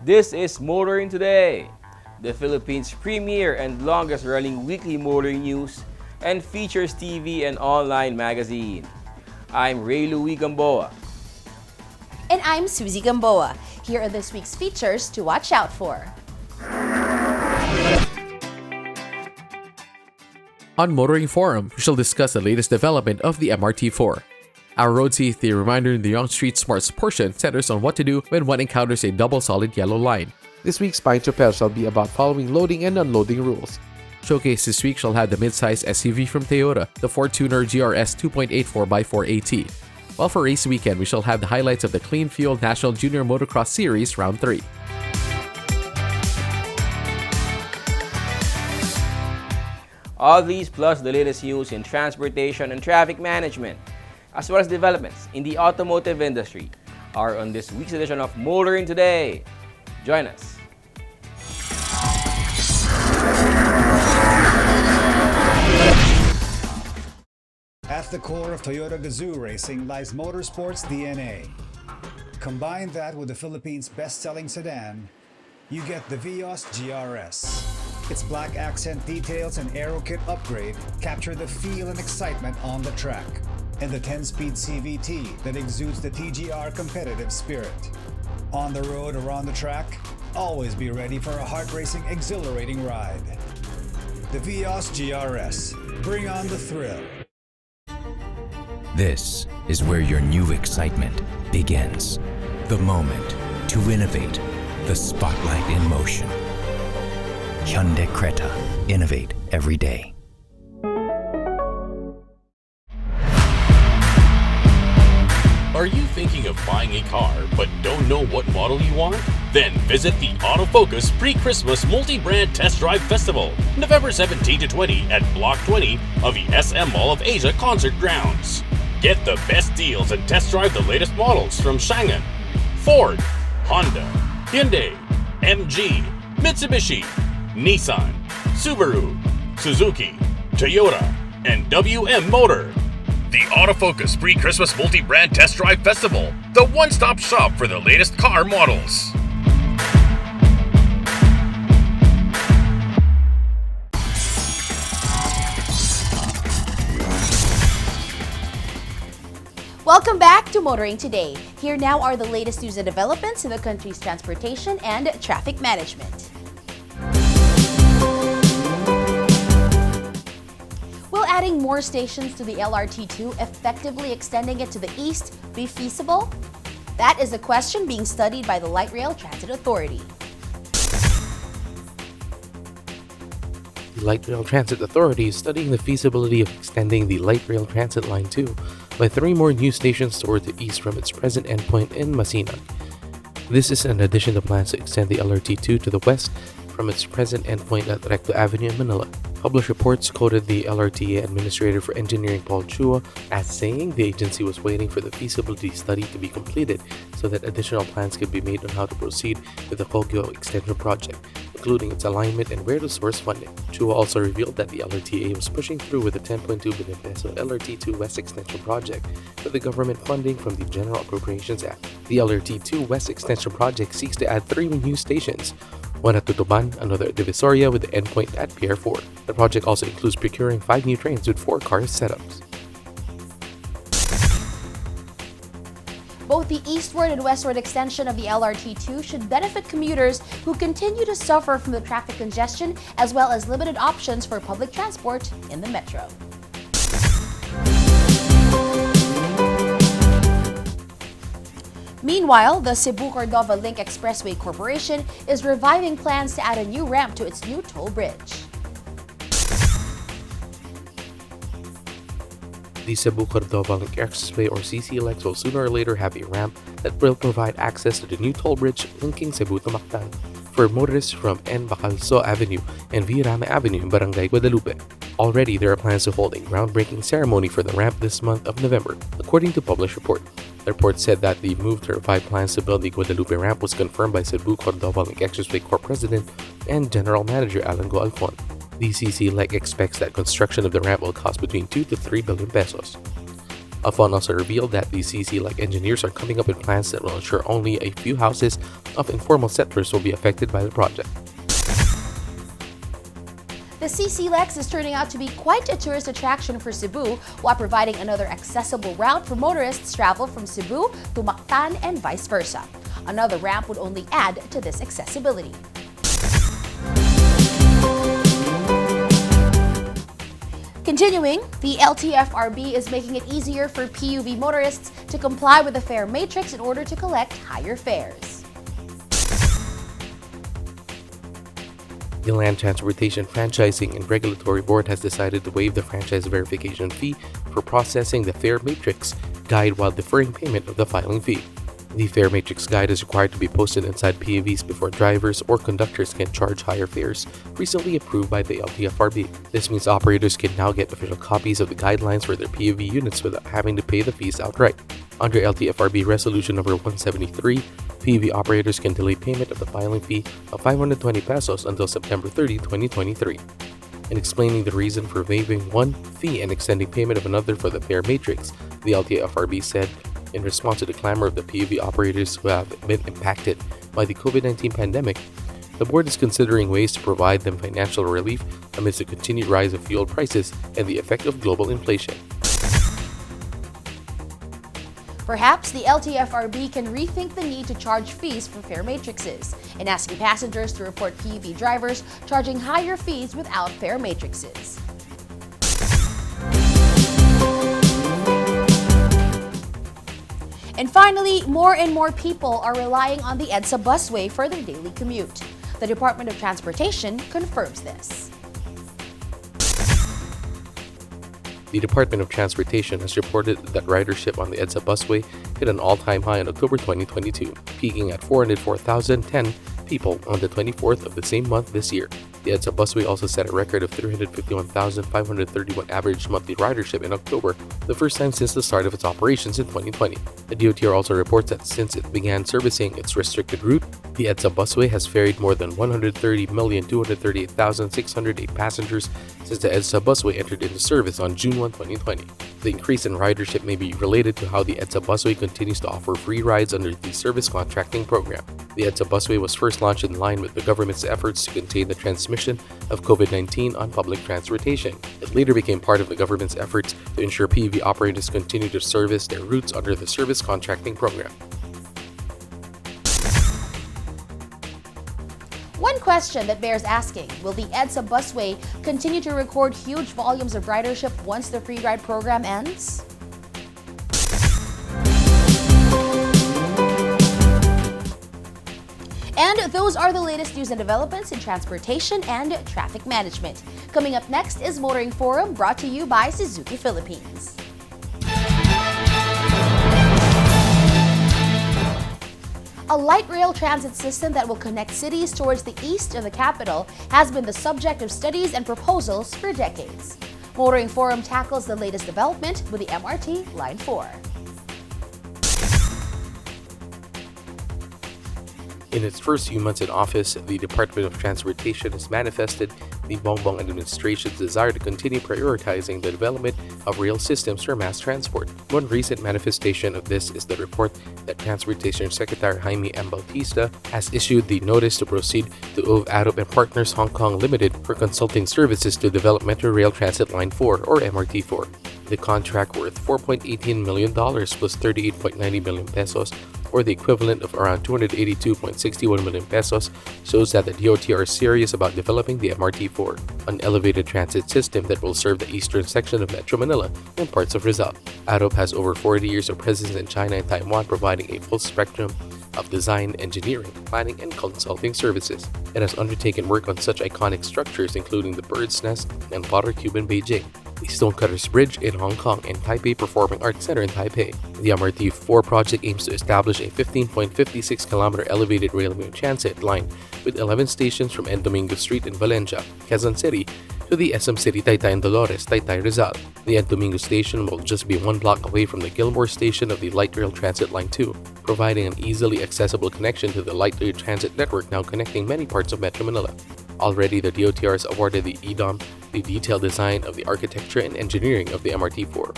This is Motoring Today, the Philippines' premier and longest-running weekly motoring news and features TV and online magazine. I'm Ray Louie Gamboa. And I'm Susie Gamboa. Here are this week's features to watch out for. On Motoring Forum, we shall discuss the latest development of the MRT4. Our road safety reminder in the Yonge Street Smarts portion centers on what to do when one encounters a double solid yellow line. This week's Pine Chapel shall be about following loading and unloading rules. Showcase this week shall have the mid-size SUV from Toyota, the Fortuner GRS 2.84x4 AT. While for race weekend, we shall have the highlights of the Clean Fuel National Junior Motocross Series Round 3. All these plus the latest news in transportation and traffic management, as well as developments in the automotive industry, are on this week's edition of Motoring Today. Join us. At the core of Toyota Gazoo racing lies motorsports DNA. Combine that with the Philippines' best-selling sedan, you get the Vios GRS. Its black accent details and aero kit upgrade capture the feel and excitement on the track, and the 10-speed CVT that exudes the TGR competitive spirit. On the road or on the track, always be ready for a heart-racing, exhilarating ride. The Vios GRS. Bring on the thrill. This is where your new excitement begins. The moment to innovate, the spotlight in motion. Hyundai Creta. Innovate every day. Are you thinking of buying a car but don't know what model you want? Then visit the Autofocus Pre-Christmas Multi-Brand Test Drive Festival, November 17 to 20 at Block 20 of the SM Mall of Asia Concert Grounds. Get the best deals and test drive the latest models from Changan, Ford, Honda, Hyundai, MG, Mitsubishi, Nissan, Subaru, Suzuki, Toyota, and WM Motor. The Autofocus Pre-Christmas Multi-Brand Test Drive Festival, the one-stop shop for the latest car models. Welcome back to Motoring Today. Here now are the latest news and developments in the country's transportation and traffic management. Will adding more stations to the LRT2, effectively extending it to the east, be feasible? That is a question being studied by the Light Rail Transit Authority. The Light Rail Transit Authority is studying the feasibility of extending the Light Rail Transit Line 2 by 3 more new stations toward the east from its present endpoint in Masinag. This is in addition to plans to extend the LRT2 to the west from its present endpoint at Recto Avenue in Manila. Published reports quoted the LRTA Administrator for Engineering Paul Chua as saying the agency was waiting for the feasibility study to be completed so that additional plans could be made on how to proceed with the Kogyo Extension project, including its alignment and where to source funding. Chua also revealed that the LRTA was pushing through with the 10.2 billion peso LRT2 West Extension project with the government funding from the General Appropriations Act. The LRT2 West Extension project seeks to add 3 new stations, one at Tutuban, another at Divisoria with the endpoint at Pier 4. The project also includes procuring 5 new trains with 4 car setups. Both the eastward and westward extension of the LRT2 should benefit commuters who continue to suffer from the traffic congestion as well as limited options for public transport in the metro. Meanwhile, the Cebu-Cordova Link Expressway Corporation is reviving plans to add a new ramp to its new toll bridge. The Cebu Cordova Link Expressway or CCLX will sooner or later have a ramp that will provide access to the new toll bridge linking Cebu to Mactan for motorists from N. Bacalso Avenue and Virame Avenue in Barangay Guadalupe. Already, there are plans to hold a groundbreaking ceremony for the ramp this month of November, according to published report. The report said that the move to revive plans to build the Guadalupe ramp was confirmed by Cebu Cordova Link Expressway Corp President and General Manager Alan Go Alfon. The CCLEC expects that construction of the ramp will cost between 2 to 3 billion pesos. Alfon also revealed that the CCLEC engineers are coming up with plans that will ensure only a few houses of informal settlers will be affected by the project. The CCLEX is turning out to be quite a tourist attraction for Cebu while providing another accessible route for motorists travel from Cebu to Mactan and vice versa. Another ramp would only add to this accessibility. Continuing, the LTFRB is making it easier for PUV motorists to comply with the fare matrix in order to collect higher fares. The Land Transportation Franchising and Regulatory Board has decided to waive the franchise verification fee for processing the fare matrix guide while deferring payment of the filing fee. The fare matrix guide is required to be posted inside PUVs before drivers or conductors can charge higher fares, recently approved by the LTFRB. This means operators can now get official copies of the guidelines for their PUV units without having to pay the fees outright. Under LTFRB Resolution Number 173, PUV operators can delay payment of the filing fee of 520 pesos until September 30, 2023. In explaining the reason for waiving one fee and extending payment of another for the fare matrix, the LTFRB said, in response to the clamor of the PUV operators who have been impacted by the COVID-19 pandemic, the board is considering ways to provide them financial relief amidst the continued rise of fuel prices and the effect of global inflation. Perhaps the LTFRB can rethink the need to charge fees for fare matrices and asking passengers to report PUV drivers charging higher fees without fare matrices. And finally, more and more people are relying on the EDSA busway for their daily commute. The Department of Transportation confirms this. The Department of Transportation has reported that ridership on the EDSA busway hit an all-time high in October 2022, peaking at 404,010 people on the 24th of the same month this year. The EDSA busway also set a record of 351,531 average monthly ridership in October, the first time since the start of its operations in 2020. The DOTR also reports that since it began servicing its restricted route, the EDSA busway has ferried more than 130,238,608 passengers since the EDSA busway entered into service on June 1, 2020. The increase in ridership may be related to how the EDSA busway continues to offer free rides under the service contracting program. The EDSA busway was first launched in line with the government's efforts to contain the transmission of COVID-19 on public transportation. It later became part of the government's efforts to ensure PUV operators continue to service their routes under the service contracting program. One question that bears asking, will the EDSA busway continue to record huge volumes of ridership once the free ride program ends? And those are the latest news and developments in transportation and traffic management. Coming up next is Motoring Forum, brought to you by Suzuki Philippines. A light rail transit system that will connect cities towards the east of the capital has been the subject of studies and proposals for decades. Motoring Forum tackles the latest development with the MRT Line 4. In its first few months in office, the Department of Transportation has manifested the Bongbong administration's desire to continue prioritizing the development of rail systems for mass transport. One recent manifestation of this is the report that Transportation Secretary Jaime M. Bautista has issued the notice to proceed to OV Arup and Partners Hong Kong Limited for consulting services to develop Metro Rail Transit Line 4 or MRT4. The contract worth $4.18 million plus 38.90 million pesos, or the equivalent of around 282.61 million pesos, shows that the DOTR is serious about developing the MRT4, an elevated transit system that will serve the eastern section of Metro Manila and parts of Rizal. Arup has over 40 years of presence in China and Taiwan, providing a full spectrum of design, engineering, planning, and consulting services. It has undertaken work on such iconic structures including the Bird's Nest and Water Cube in Beijing. the Stonecutters Bridge in Hong Kong, and Taipei Performing Arts Center in Taipei. The MRT-4 project aims to establish a 15.56-kilometer elevated railway transit line with 11 stations from N. Domingo Street in Valencia, Quezon City, to the SM City Taytay and Dolores, Taytay Rizal. The N. Domingo station will just be 1 block away from the Gilmore station of the Light Rail Transit Line 2, providing an easily accessible connection to the Light Rail Transit network now connecting many parts of Metro Manila. Already, the DOTR has awarded the EDOM the detailed design of the architecture and engineering of the MRT-4.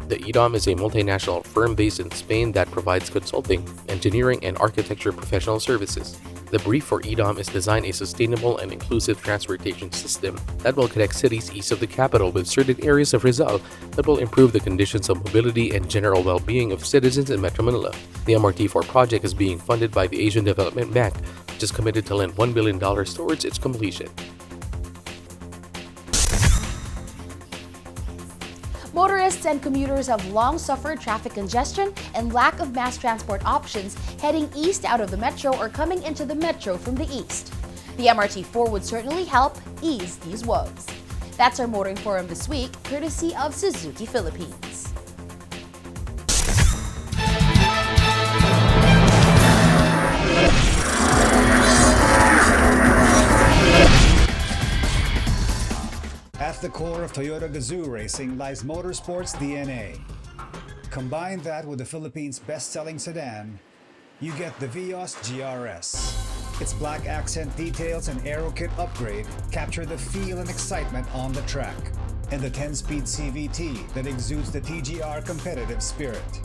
The EDOM is a multinational firm based in Spain that provides consulting, engineering, and architecture professional services. The brief for EDOM is design a sustainable and inclusive transportation system that will connect cities east of the capital with certain areas of Rizal that will improve the conditions of mobility and general well-being of citizens in Metro Manila. The MRT-4 project is being funded by the Asian Development Bank, which is committed to lend $1 billion towards its completion. Motorists and commuters have long suffered traffic congestion and lack of mass transport options heading east out of the metro or coming into the metro from the east. The MRT-4 would certainly help ease these woes. That's our Motoring Forum this week, courtesy of Suzuki Philippines. At the core of Toyota Gazoo racing lies motorsports DNA. Combine that with the Philippines' best-selling sedan, you get the Vios GRS. Its black accent details and aero kit upgrade capture the feel and excitement on the track, and the 10-speed CVT that exudes the TGR competitive spirit.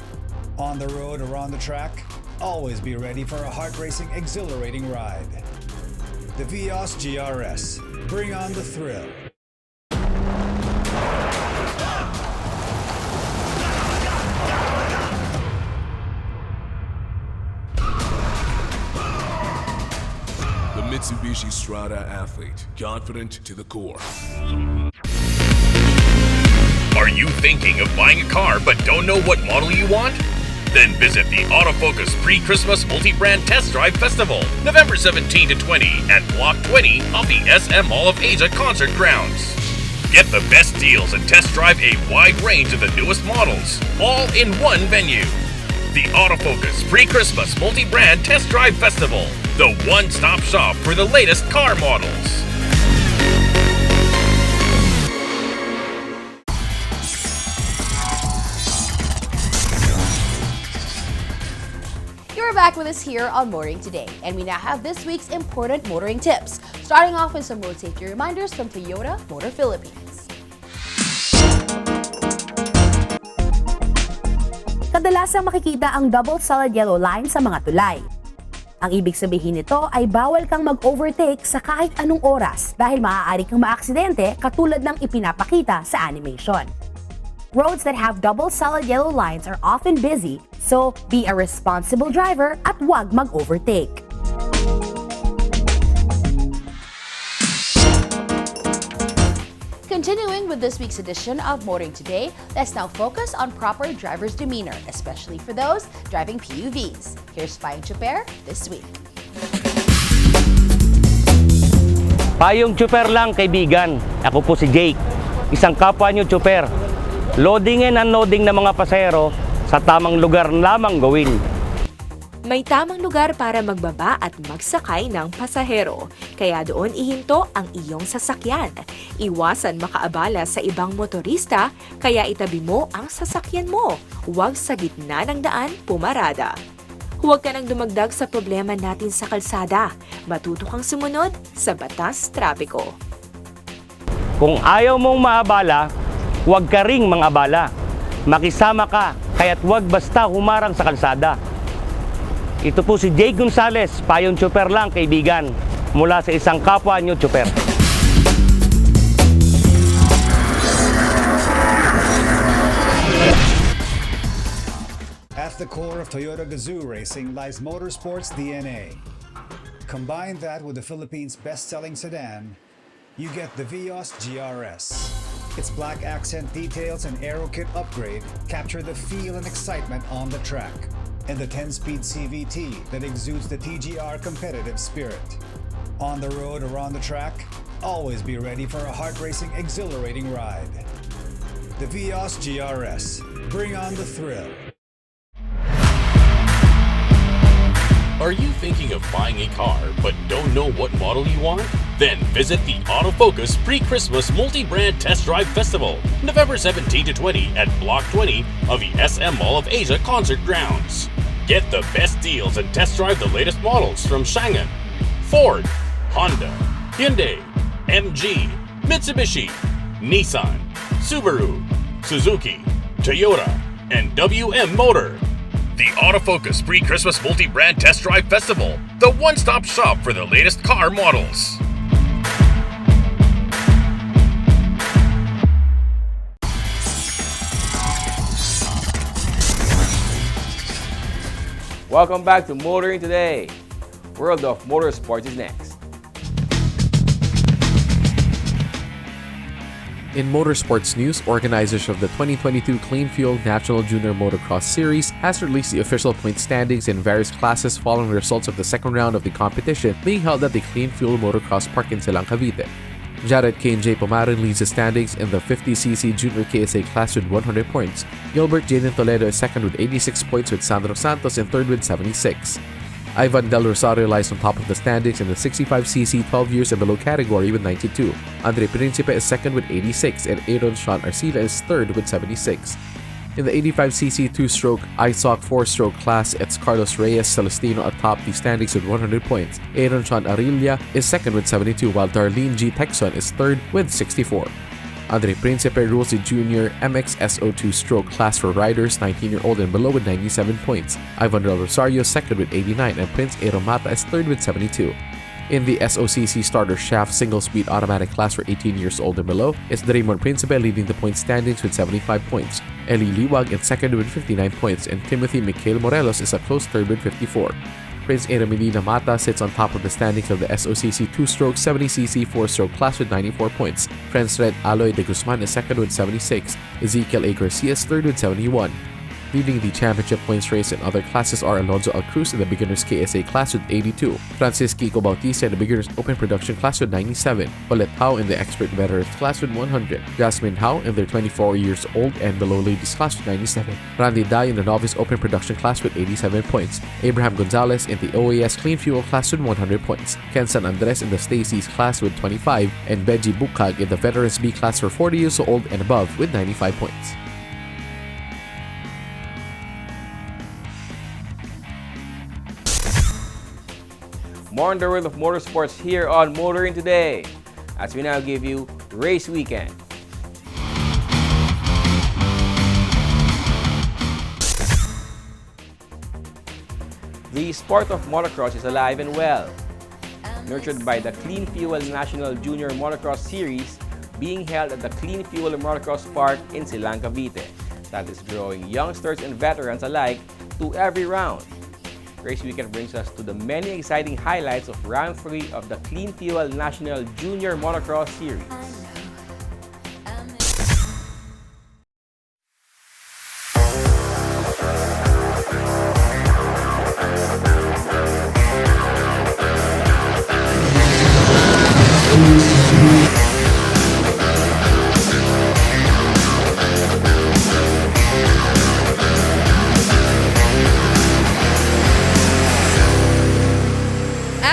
On the road or on the track, always be ready for a heart-racing, exhilarating ride. The Vios GRS. Bring on the thrill. Mitsubishi Strada Athlete, confident to the core. Are you thinking of buying a car but don't know what model you want? Then visit the Autofocus Pre-Christmas Multi-Brand Test Drive Festival, November 17 to 20 at Block 20 of the SM Mall of Asia Concert Grounds. Get the best deals and test drive a wide range of the newest models, all in one venue. The Autofocus Pre-Christmas Multi-Brand Test Drive Festival, the one-stop shop for the latest car models. You're back with us here on Motoring Today, and we now have this week's important motoring tips, starting off with some road safety reminders from Toyota Motor Philippines. Kadalasang makikita ang double solid yellow line sa mga tulay. Ang ibig sabihin nito ay bawal kang mag-overtake sa kahit anong oras dahil maaari kang maaksidente katulad ng ipinapakita sa animation. Roads that have double solid yellow lines are often busy, so be a responsible driver at huwag mag-overtake. Continuing with this week's edition of Motoring Today, let's now focus on proper driver's demeanor, especially for those driving PUVs. Here's Payong Chuper this week. Payong Chuper lang, kaibigan. Ako po si Jake, isang kapwa nyo Chuper. Loading and unloading ng mga pasahero sa tamang lugar lamang gawin. May tamang lugar para magbaba at magsakay ng pasahero. Kaya doon ihinto ang iyong sasakyan. Iwasan makaabala sa ibang motorista, kaya itabi mo ang sasakyan mo. Huwag sa gitna ng daan pumarada. Huwag ka nang dumagdag sa problema natin sa kalsada. Matuto kang sumunod sa batas trapiko. Kung ayaw mong maabala, huwag ka ring mangabala. Makisama ka, kaya't huwag basta humarang sa kalsada. Ito po si Jake Gonzalez, Payong Chuper lang, kaibigan, mula sa isang kapwa nyo Chuper. At the core of Toyota Gazoo racing lies motorsports DNA. Combine that with the Philippines' best-selling sedan, you get the Vios GRS. Its black accent details and aero kit upgrade capture the feel and excitement on the track, and the 10-speed CVT that exudes the TGR competitive spirit. On the road or on the track, always be ready for a heart-racing, exhilarating ride. The Vios GRS. Bring on the thrill. Are you thinking of buying a car but don't know what model you want? Then visit the Autofocus Pre-Christmas Multi-Brand Test Drive Festival, November 17 to 20 at Block 20 of the SM Mall of Asia Concert Grounds. Get the best deals and test drive the latest models from Changan, Ford, Honda, Hyundai, MG, Mitsubishi, Nissan, Subaru, Suzuki, Toyota, and WM Motor. The Autofocus Pre-Christmas Multi-Brand Test Drive Festival, the one-stop shop for the latest car models. Welcome back to Motoring Today. World of Motorsports is next. In motorsports news, organizers of the 2022 Clean Fuel National Junior Motocross Series has released the official point standings in various classes following the results of the second round of the competition being held at the Clean Fuel Motocross Park in Silang, Cavite. Jared K&J Pomaran leads the standings in the 50cc Junior KSA class with 100 points. Gilbert Jaden Toledo is second with 86 points, with Sandro Santos in third with 76. Ivan Del Rosario lies on top of the standings in the 65cc 12 years and below category with 92. Andre Principe is second with 86, and Aaron Sean Arcila is third with 76. In the 85cc 2-stroke ISOC 4-stroke class, it's Carlos Reyes Celestino atop the standings with 100 points. Aaron Sean Arilia is second with 72, while Darlene G. Texon is third with 64. Andre Principe rules the junior MXSO2 stroke class for riders 19-year-old and below with 97 points. Ivan Del Rosario is second with 89, and Prince Aeromata is third with 72. In the SOCC starter shaft single-speed automatic class for 18 years old and below, it's Draymond Principe leading the point standings with 75 points. Eli Liwag in second with 59 points, and Timothy Mikael Morelos is a close third with 54. Prince Ermelina Mata sits on top of the standings of the SOCC 2-stroke 70cc 4-stroke class with 94 points. Friends Red Aloy de Guzman is second with 76. Ezekiel A. Garcia is third with 71. Leading the championship points race in other classes are Alonzo Alcruz in the Beginners KSA class with 82, Francis Kiko Bautista in the Beginners Open Production class with 97, Paulette Howe in the Expert Veterans class with 100, Jasmine Howe in their 24 years old and below ladies class with 97, Randy Dai in the Novice Open Production class with 87 points, Abraham Gonzalez in the OAS Clean Fuel class with 100 points, Ken San Andres in the Stacy's class with 25, and Benji Bukag in the Veterans B class for 40 years old and above with 95 points. More on the world of motorsports here on Motoring Today, as we now give you Race Weekend. The sport of motocross is alive and well, nurtured by the Clean Fuel National Junior Motocross Series being held at the Clean Fuel Motocross Park in Silang, Cavite, that is drawing youngsters and veterans alike to every round. Race Weekend brings us to the many exciting highlights of Round 3 of the Clean Fuel National Junior Motocross Series.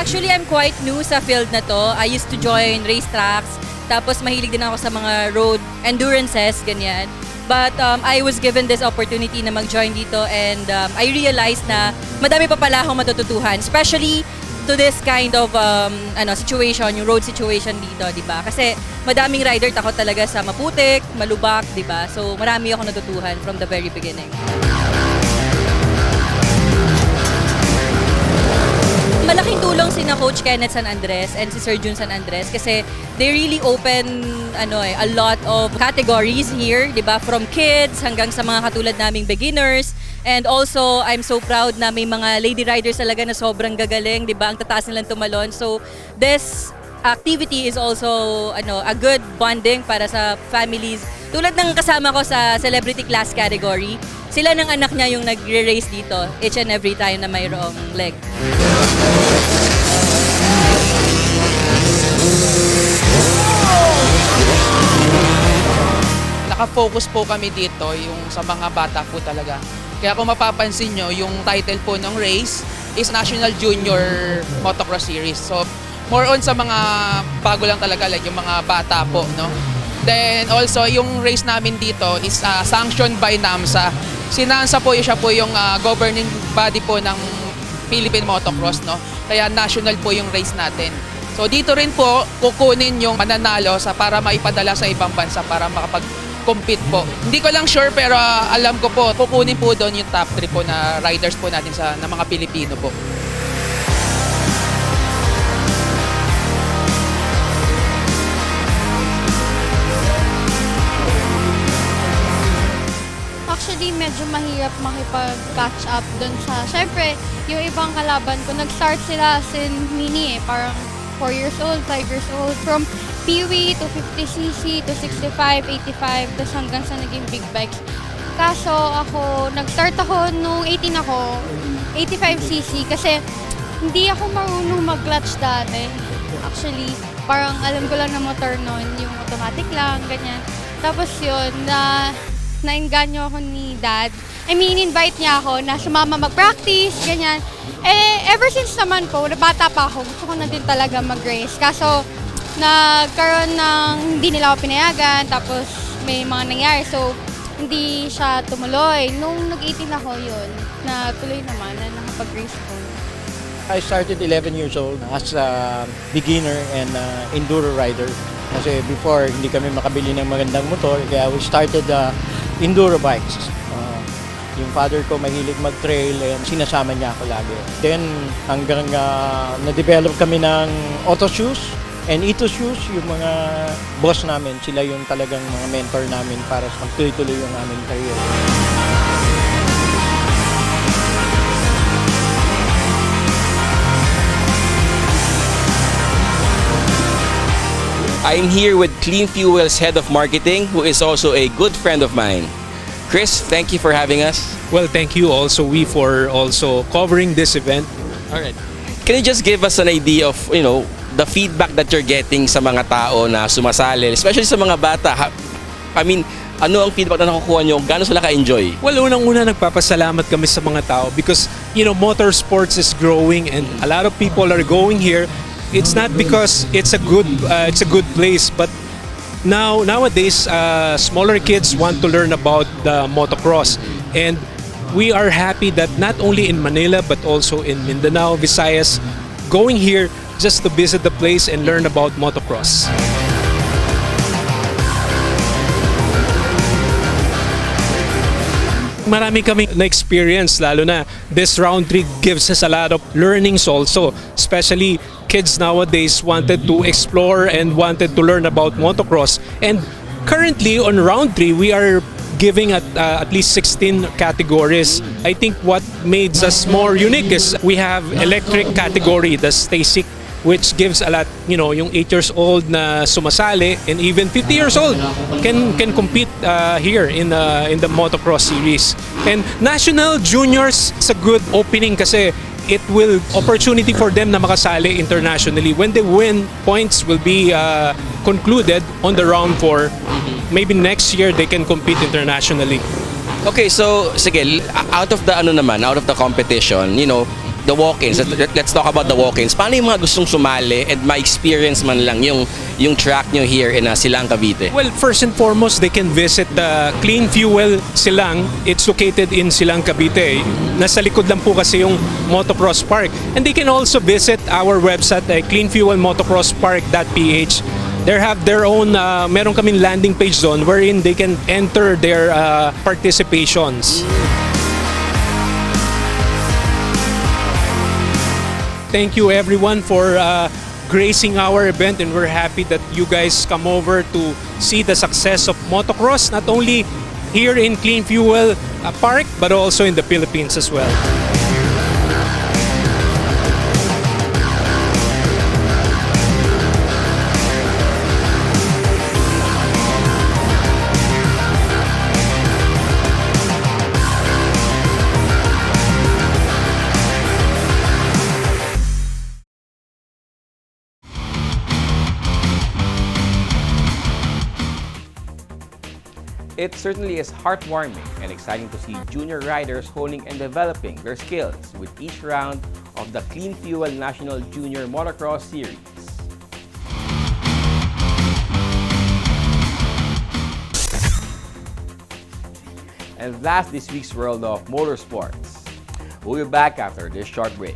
Actually, I'm quite new sa field na to. I used to join racetracks, tapos mahilig din ako sa mga road endurances, ganyan. But I was given this opportunity na mag-join dito, and I realized na madami pa pala akong matututuhan, especially to this kind of situation, yung road situation dito, di ba? Kasi madaming rider takot talaga sa maputik, malubak, di ba? So marami akong natutuhan from the very beginning. Malaking tulong sina Coach Kenneth San Andres and si Sir Jun San Andres kasi they really open a lot of categories here, 'di ba? From kids hanggang sa mga katulad naming beginners. And also, I'm so proud na may mga lady riders talaga na sobrang gagaling, 'di ba? Ang tataas nilang tumalon. So, this activity is also a good bonding para sa families. Tulad ng kasama ko sa celebrity class category, sila ng anak niya yung nagre-race dito each and every time na mayroong leg. Naka-focus po kami dito yung sa mga bata po talaga. Kaya kung mapapansin nyo, yung title po ng race is National Junior Motocross Series. So, more on sa mga bago lang talaga, like yung mga bata po, no? Then also, yung race namin dito is sanctioned by NAMSA. Si NAMSA po, siya po yung governing body po ng Philippine Motocross, no? Kaya national po yung race natin. So dito rin po kukunin yung mananalo para maipadala sa ibang bansa para makapag-compete po. Hindi ko lang sure pero alam ko po kukunin po doon yung top 3 po na riders po natin na mga Pilipino po. Actually, medyo mahirap makipag-catch up dun sa... Siyempre, yung ibang kalaban ko, nag-start sila sin mini parang 4 years old, 5 years old, from Peewee to 50cc to 65, 85, tapos hanggang sa naging big bikes. Kaso nag-start ako nung 18 ako, 85cc, kasi hindi ako marunong mag-clutch dati. Actually, parang alam ko lang na motor nun, yung automatic lang, ganyan. Tapos yun, nainganyo ako ni Dad. invite niya ako na sumama mag-practice, ganyan. Ever since naman po, bata pa ako, gusto ko na din talaga mag-race. Kaso, nagkaroon ng hindi nila ako pinayagan, tapos may mga nangyari. So, hindi siya tumuloy. Nung nag-18 ako yun, natuloy naman na nakapag-race ko. I started 11 years old as a beginner and enduro rider. Kasi before, hindi kami makabili ng magandang motor, kaya we started enduro bikes. Yung father ko mahilig mag-trail, and sinasama niya ako lagi. Then hanggang na-develop kami ng auto shoes and ito shoes, yung mga boss namin, sila yung talagang mga mentor namin para sa magtuloy-tuloy yung aming career. I'm here with Clean Fuel's head of marketing, who is also a good friend of mine. Chris, thank you for having us. Well, thank you also, for also covering this event. All right. Can you just give us an idea of, the feedback that you're getting sa mga tao na sumasali, especially sa mga bata? I mean, ano ang feedback na nakukuha nyo? Gaano sila ka-enjoy? Well, unang-una nagpapasalamat kami sa mga tao because, motorsports is growing and a lot of people are going here. It's not because it's a good place, but nowadays smaller kids want to learn about the motocross, and we are happy that not only in Manila but also in Mindanao, Visayas, going here just to visit the place and learn about motocross. Marami kaming na-experience, lalo na this round 3 gives us a lot of learnings also, especially kids nowadays wanted to explore and wanted to learn about motocross. And currently on round 3, we are giving at least 16 categories. I think what makes us more unique is we have electric category, the STACYC, which gives a lot, yung 8 years old na sumasali and even 50 years old can compete here in the motocross series. And National Juniors is a good opening kasi it will opportunity for them na makasali internationally. When they win, points will be concluded on the round 4. Maybe next year they can compete internationally. Okay, so sige, out of the competition, the walk-ins. Let's talk about the walk-ins. Paano yung mga gustong sumali and ma-experience man lang yung track nyo here in Silang, Cavite? Well, first and foremost, they can visit the Clean Fuel Silang. It's located in Silang, Cavite. Nasa likod lang po kasi yung Motocross Park. And they can also visit our website, cleanfuelmotocrosspark.ph. They have their own, meron kaming landing page doon wherein they can enter their participations. Thank you everyone for gracing our event, and we're happy that you guys come over to see the success of motocross, not only here in Clean Fuel Park but also in the Philippines as well. It certainly is heartwarming and exciting to see junior riders honing and developing their skills with each round of the Clean Fuel National Junior Motocross Series. And that's this week's World of Motorsports. We'll be back after this short break.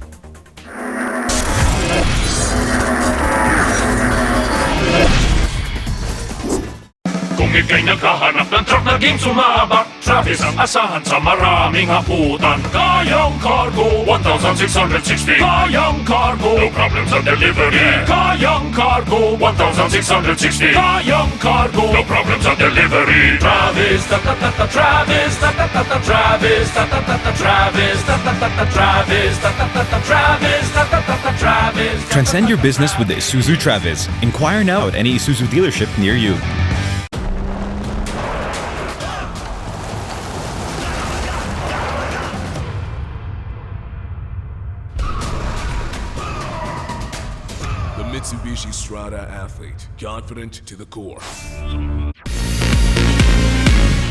Kung ika'y naghahanap ng truck na game sumabak, Travis ang asahan sa maraming haputan. Kayang cargo, 1,660. Kayang cargo, no problems on delivery. Kayang cargo, 1,660. Kayang cargo, no problems on delivery. Travis, ta-ta-ta-ta, Travis, ta-ta-ta-ta, Travis, ta-ta-ta-ta, Travis, ta-ta-ta-ta, Travis, ta-ta-ta-ta, Travis, ta-ta-ta-ta, Travis. Transcend your business with the Isuzu Travis. Inquire now at any Isuzu dealership near you. Mitsubishi Strada Athlete, confident to the core.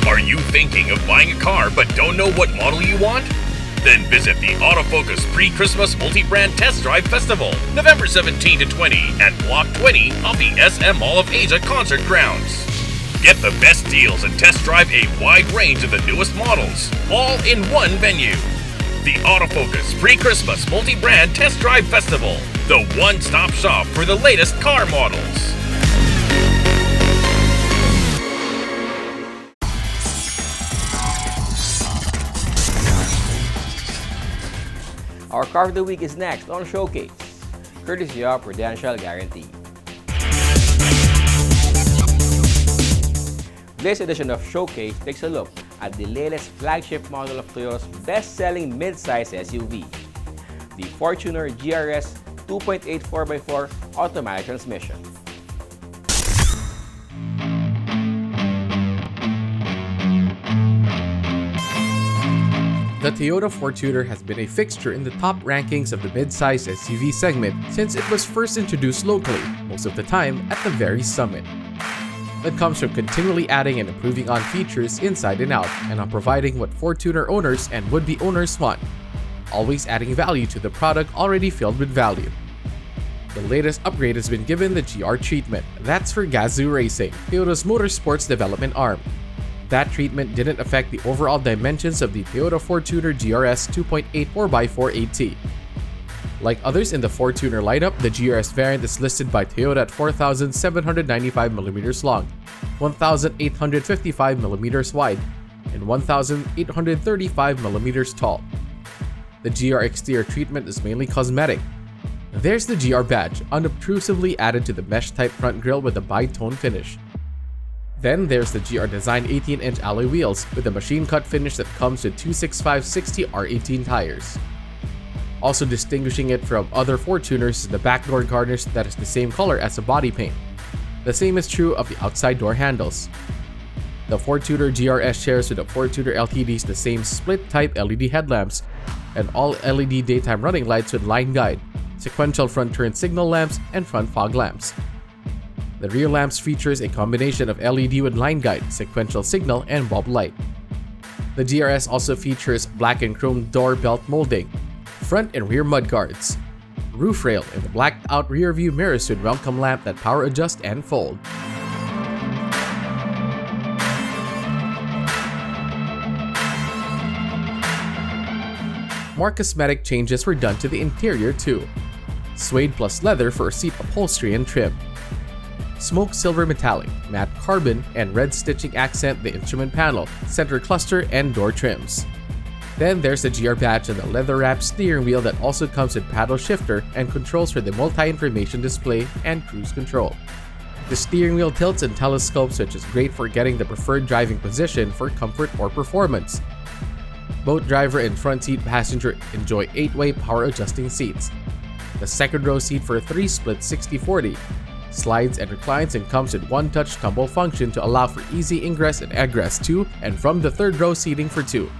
Are you thinking of buying a car but don't know what model you want? Then visit the Autofocus Pre-Christmas Multi-Brand Test Drive Festival, November 17 to 20 at Block 20 of the SM Mall of Asia Concert Grounds. Get the best deals and test drive a wide range of the newest models, all in one venue. The Autofocus Pre-Christmas Multi-Brand Test Drive Festival, the one-stop shop for the latest car models. Our Car of the Week is next on Showcase, courtesy of Prudential Guarantee. This edition of Showcase takes a look at the latest flagship model of Toyota's best-selling mid-size SUV, the Fortuner GRS 2.8 4x4 automatic transmission. The Toyota Fortuner has been a fixture in the top rankings of the mid-size SUV segment since it was first introduced locally, most of the time at the very summit. That comes from continually adding and improving on features inside and out, and on providing what Fortuner owners and would-be owners want, always adding value to the product already filled with value. The latest upgrade has been given the GR treatment. That's for Gazoo Racing, Toyota's motorsports development arm. That treatment didn't affect the overall dimensions of the Toyota Fortuner GRS 2.8 4x4 AT. Like others in the Fortuner lineup, the GRS variant is listed by Toyota at 4,795mm long, 1,855mm wide, and 1,835mm tall. The GR exterior treatment is mainly cosmetic. There's the GR badge, unobtrusively added to the mesh-type front grille with a bi-tone finish. Then there's the GR Design 18-inch alloy wheels with a machine-cut finish that comes with 265/60 R18 tires. Also distinguishing it from other Fortuners is the back door garnish that is the same color as the body paint. The same is true of the outside door handles. The Fortuner GRS shares with the Fortuner LTDs the same split-type LED headlamps and all LED daytime running lights with line guide, sequential front turn signal lamps, and front fog lamps. The rear lamps features a combination of LED with line guide, sequential signal, and bulb light. The GRS also features black and chrome door belt molding, front and rear mudguards, roof rail, and the blacked out rear view mirrors with welcome lamp that power adjust and fold. More cosmetic changes were done to the interior too. Suede plus leather for seat upholstery and trim. Smoke silver metallic, matte carbon, and red stitching accent the instrument panel, center cluster, and door trims. Then there's the GR badge and the leather-wrapped steering wheel that also comes with paddle shifter and controls for the multi-information display and cruise control. The steering wheel tilts and telescopes, which is great for getting the preferred driving position for comfort or performance. Both driver and front seat passenger enjoy 8-way power adjusting seats. The second row seat for 3 split 60/40. Slides and reclines and comes with one-touch tumble function to allow for easy ingress and egress to and from the third row seating for 2.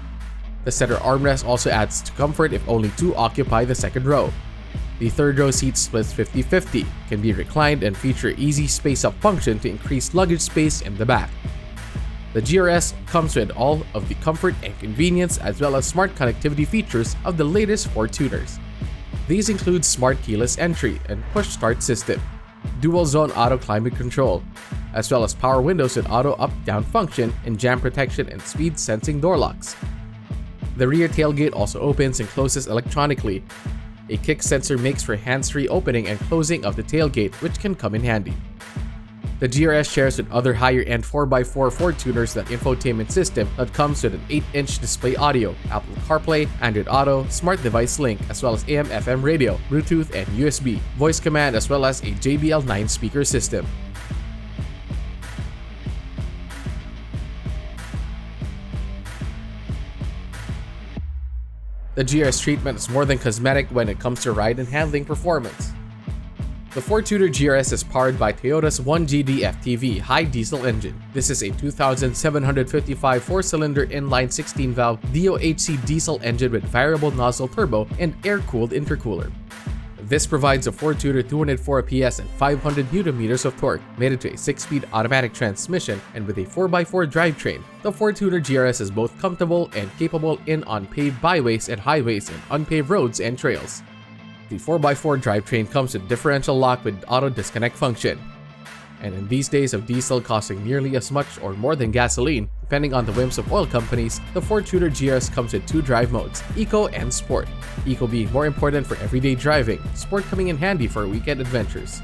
The center armrest also adds to comfort if only 2 occupy the second row. The third row seat splits 50/50, can be reclined and feature easy space up function to increase luggage space in the back. The GRS comes with all of the comfort and convenience as well as smart connectivity features of the latest Ford tuners. These include smart keyless entry and push start system, dual zone auto climate control, as well as power windows and auto up-down function and jam protection and speed sensing door locks. The rear tailgate also opens and closes electronically. A kick sensor makes for hands-free opening and closing of the tailgate, which can come in handy. The GRS shares with other higher-end 4x4 Ford tuners that infotainment system that comes with an 8-inch display audio, Apple CarPlay, Android Auto, Smart Device Link, as well as AM/FM radio, Bluetooth, and USB, voice command, as well as a JBL 9 speaker system. The GRS treatment is more than cosmetic when it comes to ride and handling performance. The Ford Tuner GRS is powered by Toyota's 1GD FTV high diesel engine. This is a 2,755 4-cylinder inline 16-valve DOHC diesel engine with variable nozzle turbo and air-cooled intercooler. This provides a Ford Tuner 204 PS and 500 Nm of torque, mated to a 6-speed automatic transmission, and with a 4x4 drivetrain. The Ford Tuner GRS is both comfortable and capable on paved byways and highways and unpaved roads and trails. The 4x4 drivetrain comes with differential lock with auto disconnect function. And in these days of diesel costing nearly as much or more than gasoline, depending on the whims of oil companies, the Ford Tuner GRS comes with 2 drive modes, Eco and Sport. Eco being more important for everyday driving, Sport coming in handy for weekend adventures.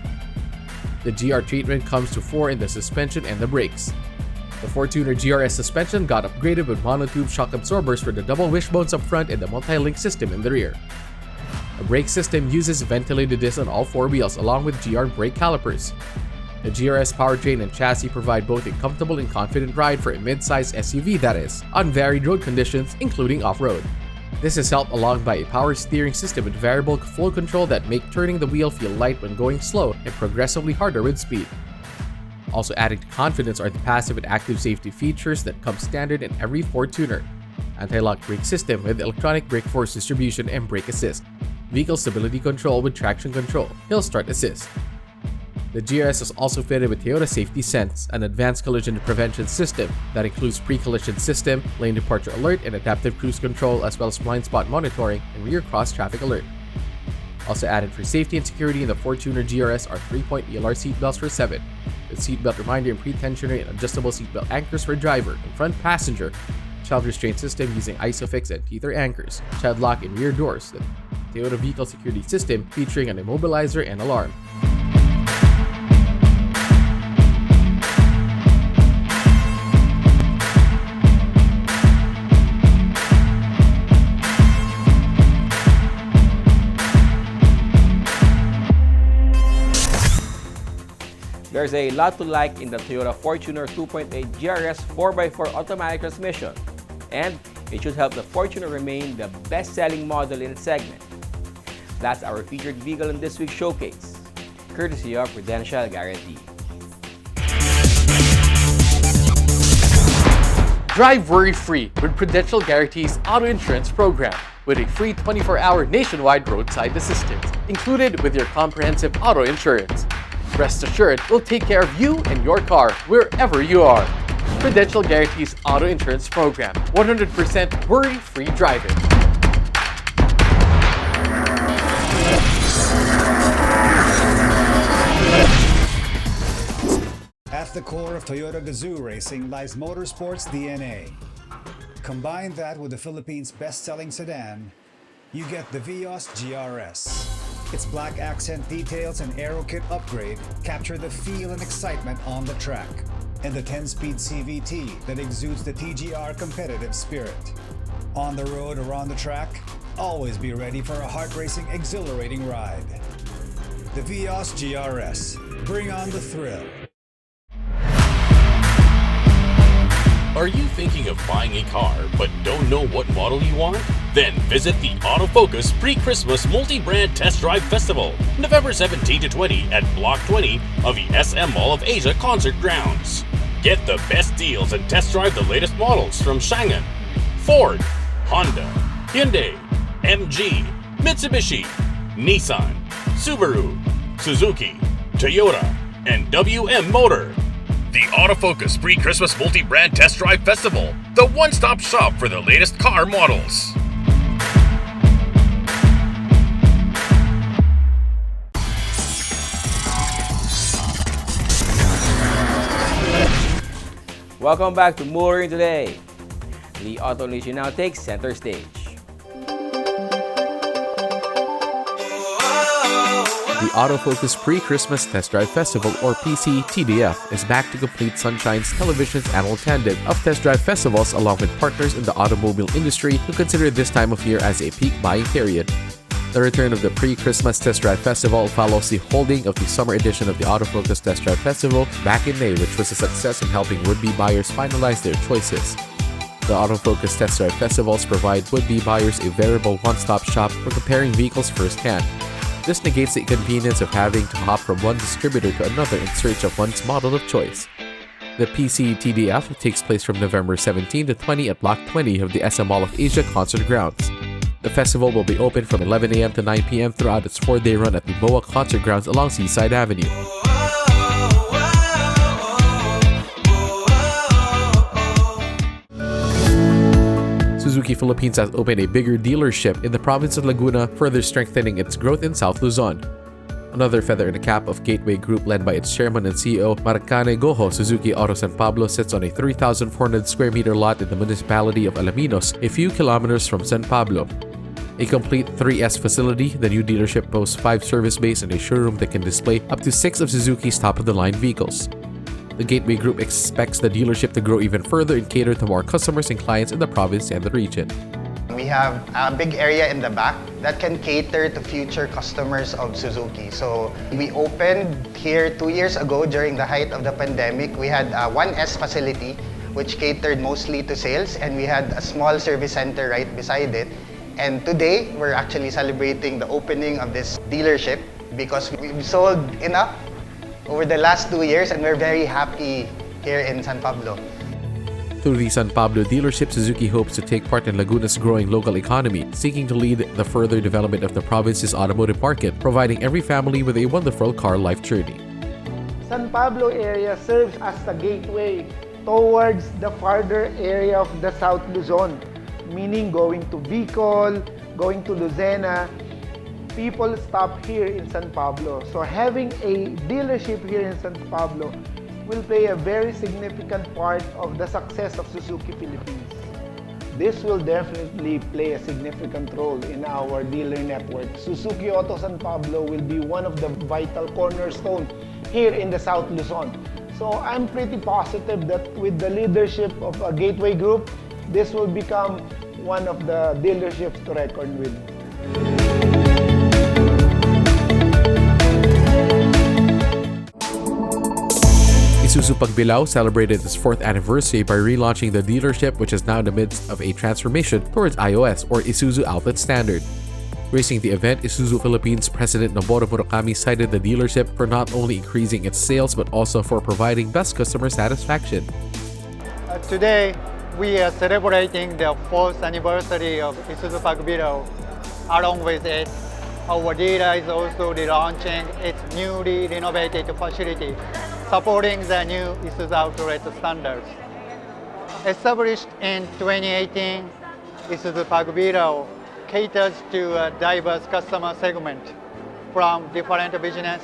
The GR treatment comes to 4 in the suspension and the brakes. The Ford Tuner GRS suspension got upgraded with monotube shock absorbers for the double wishbones up front and the multi-link system in the rear. The brake system uses ventilated discs on all 4 wheels along with GR brake calipers. The GRS powertrain and chassis provide both a comfortable and confident ride for a mid-size SUV that is, on varied road conditions including off-road. This is helped along by a power steering system with variable flow control that make turning the wheel feel light when going slow and progressively harder with speed. Also adding to confidence are the passive and active safety features that come standard in every Ford Tuner. Anti-lock brake system with electronic brake force distribution and brake assist. Vehicle stability control with traction control, hill start assist. The GRS is also fitted with Toyota Safety Sense, an advanced collision prevention system that includes pre-collision system, lane departure alert, and adaptive cruise control, as well as blind spot monitoring and rear cross traffic alert. Also added for safety and security in the Ford Tuner GRS are 3-point ELR seatbelts for 7, with seatbelt reminder and pre-tensioner and adjustable seatbelt anchors for driver and front passenger, child restraint system using ISOFIX and tether anchors, child lock and rear doors, the Toyota Vehicle Security System featuring an immobilizer and alarm. There's a lot to like in the Toyota Fortuner 2.8 GRS 4x4 automatic transmission, and it should help the Fortuner remain the best-selling model in its segment. That's our featured vehicle in this week's showcase, courtesy of Prudential Guarantee. Drive worry-free with Prudential Guarantee's auto insurance program with a free 24-hour nationwide roadside assistance included with your comprehensive auto insurance. Rest assured, we'll take care of you and your car wherever you are. Prudential Guarantee's auto insurance program, 100% worry-free driving. At the core of Toyota Gazoo racing lies motorsports DNA. Combine that with the Philippines' best-selling sedan, you get the Vios GRS. Its black accent details and aero kit upgrade capture the feel and excitement on the track, and the 10-speed CVT that exudes the TGR competitive spirit. On the road or on the track, always be ready for a heart-racing, exhilarating ride. The Vios GRS. Bring on the thrill. Are you thinking of buying a car but don't know what model you want? Then visit the Autofocus Pre-Christmas Multi-Brand Test Drive Festival, November 17 to 20 at Block 20 of the SM Mall of Asia Concert Grounds. Get the best deals and test drive the latest models from Changan, Ford, Honda, Hyundai, MG, Mitsubishi, Nissan, Subaru, Suzuki, Toyota, and WM Motor. The Autofocus Pre-Christmas Multi-Brand Test Drive Festival, the one-stop shop for the latest car models. Welcome back to Motoring Today. The Auto Nation now takes center stage. The Autofocus Pre-Christmas Test Drive Festival, or PCTDF, is back to complete Sunshine's Television's annual tandem of test drive festivals along with partners in the automobile industry who consider this time of year as a peak buying period. The return of the Pre-Christmas Test Drive Festival follows the holding of the summer edition of the Autofocus Test Drive Festival back in May, which was a success in helping would-be buyers finalize their choices. The Autofocus Test Drive Festivals provide would-be buyers a veritable one-stop shop for comparing vehicles firsthand. This negates the inconvenience of having to hop from one distributor to another in search of one's model of choice. The PCTDF takes place from November 17 to 20 at Block 20 of the SM Mall of Asia Concert Grounds. The festival will be open from 11 a.m. to 9 p.m. throughout its 4-day run at the BOA Concert Grounds along Seaside Avenue. Suzuki Philippines has opened a bigger dealership in the province of Laguna, further strengthening its growth in South Luzon. Another feather in the cap of Gateway Group led by its chairman and CEO Maracane Goho, Suzuki Auto San Pablo sits on a 3,400 square meter lot in the municipality of Alaminos, a few kilometers from San Pablo. A complete 3S facility, the new dealership boasts 5 service bays and a showroom that can display up to 6 of Suzuki's top-of-the-line vehicles. The Gateway Group expects the dealership to grow even further and cater to more customers and clients in the province and the region. We have a big area in the back that can cater to future customers of Suzuki. So we opened here 2 years ago during the height of the pandemic. We had a 1S facility which catered mostly to sales, and we had a small service center right beside it. And today, we're actually celebrating the opening of this dealership because we've sold enough over the last 2 years and we're very happy here in San Pablo. Through the San Pablo dealership, Suzuki hopes to take part in Laguna's growing local economy, seeking to lead the further development of the province's automotive market, providing every family with a wonderful car life journey. San Pablo area serves as the gateway towards the farther area of the South Luzon, meaning going to Bicol, going to Lucena. People stop here in San Pablo. So having a dealership here in San Pablo will play a very significant part of the success of Suzuki Philippines. This will definitely play a significant role in our dealer network. Suzuki Auto San Pablo will be one of the vital cornerstones here in the South Luzon. So I'm pretty positive that with the leadership of a Gateway Group, this will become one of the dealerships to reckon with. Isuzu Pagbilao celebrated its 4th anniversary by relaunching the dealership, which is now in the midst of a transformation towards iOS, or Isuzu Outlet Standard. Gracing the event, Isuzu Philippines President Noboru Murakami cited the dealership for not only increasing its sales but also for providing best customer satisfaction. Today, we are celebrating the 4th anniversary of Isuzu Pagbilao. Along with it, our dealer is also relaunching its newly renovated facility, supporting the new Isuzu Outlet Standards. Established in 2018, Isuzu Pagbilao caters to a diverse customer segment from different business,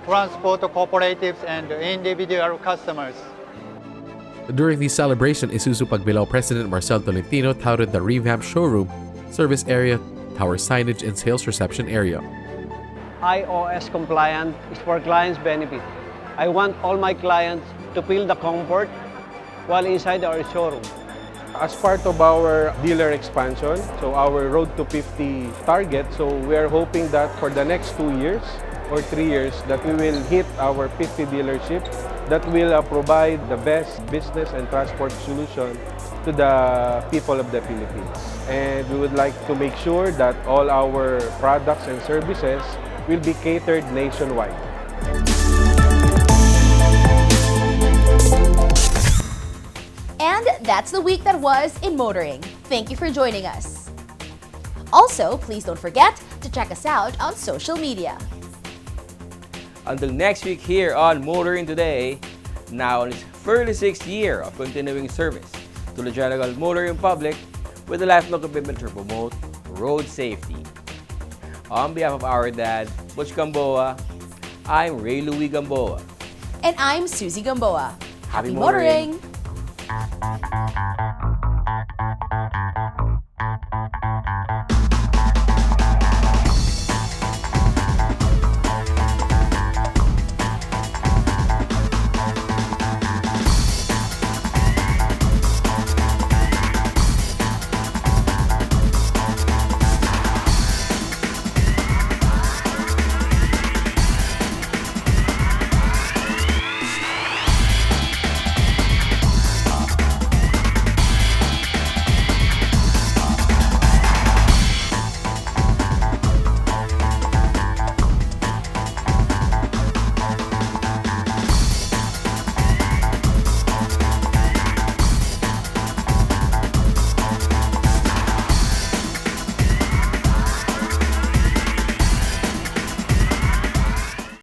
transport cooperatives, and individual customers. During the celebration, Isuzu Pagbilao President Marcel Tolentino touted the revamped showroom, service area, tower signage, and sales reception area. iOS compliant is for clients' benefit. I want all my clients to feel the comfort while inside our showroom. As part of our dealer expansion, so our Road to 50 target, so we are hoping that for the next 2 years or 3 years that we will hit our 50 dealership that will provide the best business and transport solution to the people of the Philippines. And we would like to make sure that all our products and services will be catered nationwide. And that's the week that was in motoring. Thank you for joining us. Also, please don't forget to check us out on social media. Until next week here on Motoring Today, now in its 36th year of continuing service to the general motoring public with a lifelong commitment to promote road safety. On behalf of our dad, Butch Gamboa, I'm Ray Louie Gamboa. And I'm Susie Gamboa. Happy motoring! motoring.